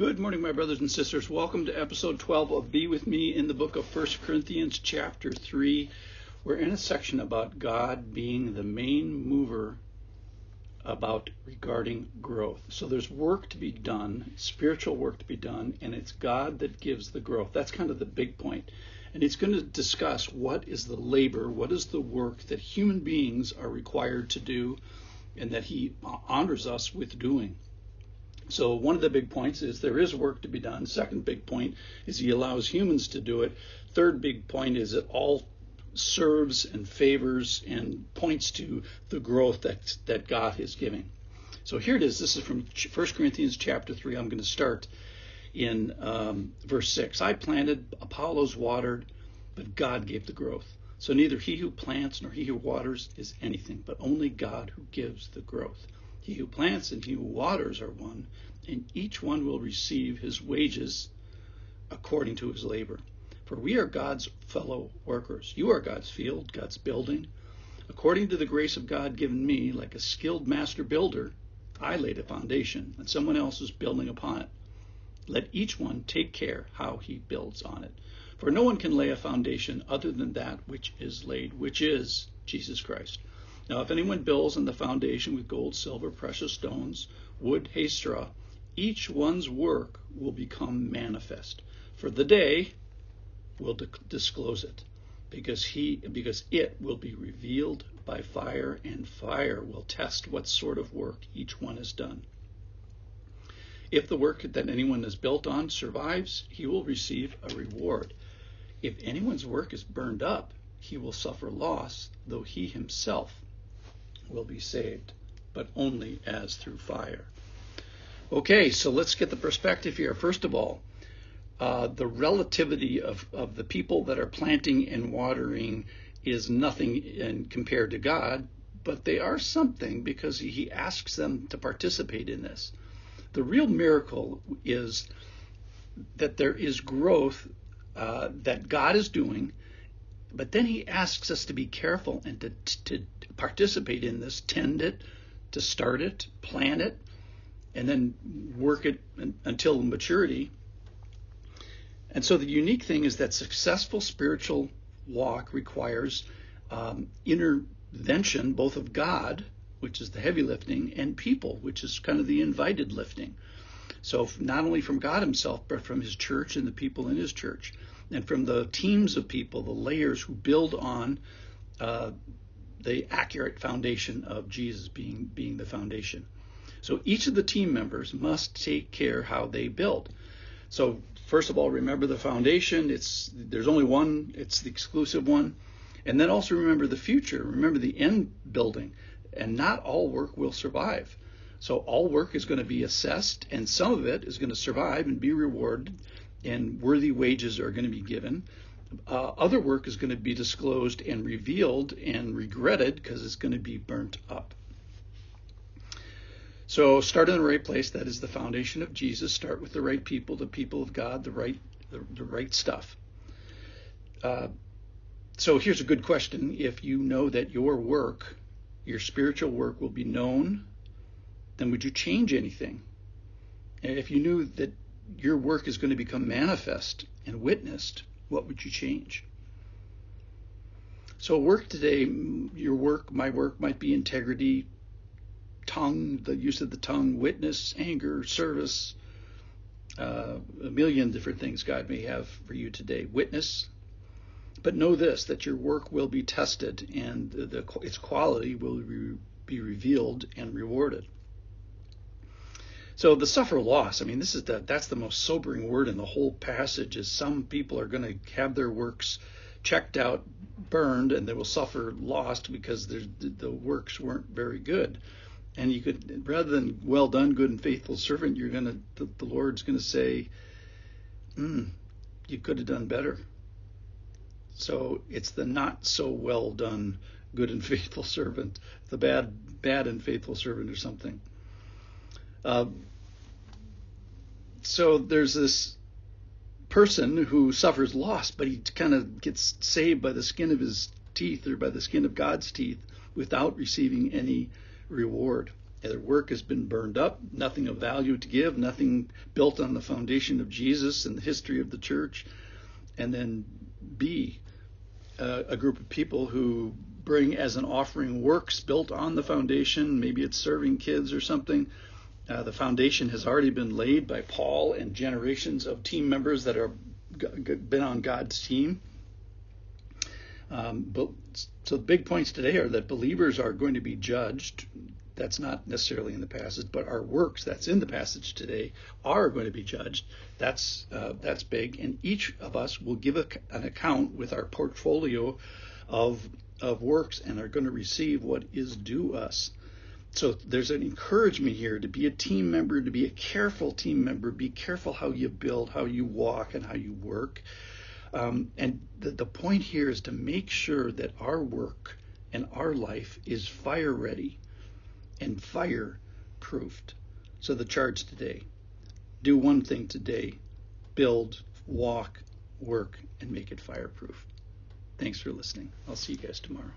Good morning, my brothers and sisters. Welcome to episode 12 of Be With Me in the book of 1 Corinthians chapter 3. We're in a section about God being the main mover regarding growth. So there's work to be done, spiritual work to be done, and it's God that gives the growth. That's kind of the big point. And it's going to discuss what is the labor, what is the work that human beings are required to do, and that he honors us with doing. So one of the big points is there is work to be done. Second big point is he allows humans to do it. Third big point is it all serves and favors and points to the growth that God is giving. So here it is. This is from 1 Corinthians chapter 3. I'm going to start in verse 6. I planted, Apollos watered, but God gave the growth. So neither he who plants nor he who waters is anything, but only God who gives the growth. He who plants and he who waters are one, and each one will receive his wages according to his labor. For we are God's fellow workers. You are God's field, God's building. According to the grace of God given me, like a skilled master builder, I laid a foundation, and someone else is building upon it. Let each one take care how he builds on it. For no one can lay a foundation other than that which is laid, which is Jesus Christ. Now, if anyone builds on the foundation with gold, silver, precious stones, wood, hay, straw, each one's work will become manifest. For the day will disclose it, because it will be revealed by fire, and fire will test what sort of work each one has done. If the work that anyone has built on survives, he will receive a reward. If anyone's work is burned up, he will suffer loss, though he himself will be saved, but only as through fire. Okay, so let's get the perspective here. First of all, the relativity of the people that are planting and watering is nothing compared to God, but they are something because he asks them to participate in this. The real miracle is that there is growth that God is doing, but then he asks us to be careful and to participate in this, tend it, to start it, plant it, and then work it until maturity. And so the unique thing is that successful spiritual walk requires intervention, both of God, which is the heavy lifting, and people, which is kind of the invited lifting. So not only from God himself, but from his church and the people in his church, and from the teams of people, the layers who build on the accurate foundation of Jesus being the foundation. So each of the team members must take care how they build. So first of all, remember the foundation. There's only one. It's the exclusive one. And then also remember the future. Remember the end building. And not all work will survive. So all work is going to be assessed, and some of it is going to survive and be rewarded, and worthy wages are going to be given. Other work is going to be disclosed and revealed and regretted because it's going to be burnt up. So start in the right place. That is the foundation of Jesus. Start with the right people, the people of God, the right stuff. So here's a good question. If you know that your work, your spiritual work, will be known, then would you change anything? And if you knew that your work is going to become manifest and witnessed, what would you change? So work today, your work, my work might be integrity, tongue, the use of the tongue, witness, anger, service, a million different things God may have for you today. Witness. But know this, that your work will be tested and its quality will be revealed and rewarded. So the suffer loss, I mean, that's the most sobering word in the whole passage, is some people are going to have their works checked out, burned, and they will suffer loss because the works weren't very good. And you could, rather than well done, good and faithful servant, the Lord's going to say, you could have done better. So it's the not so well done, good and faithful servant, the bad and faithful servant or something. So there's this person who suffers loss, but he kind of gets saved by the skin of his teeth, or by the skin of God's teeth, without receiving any reward. Their work has been burned up, nothing of value to give, nothing built on the foundation of Jesus and the history of the church. And then B, a group of people who bring as an offering works built on the foundation. Maybe it's serving kids or something. The foundation has already been laid by Paul and generations of team members that are been on God's team. So the big points today are that believers are going to be judged. That's not necessarily in the passage, but our works that's in the passage today are going to be judged. That's big, and each of us will give an account with our portfolio of works and are going to receive what is due us. So there's an encouragement here to be a team member, to be a careful team member. Be careful how you build, how you walk, and how you work. And the point here is to make sure that our work and our life is fire ready and fire proofed. So the charge today: do one thing today, build, walk, work, and make it fireproof. Thanks for listening. I'll see you guys tomorrow.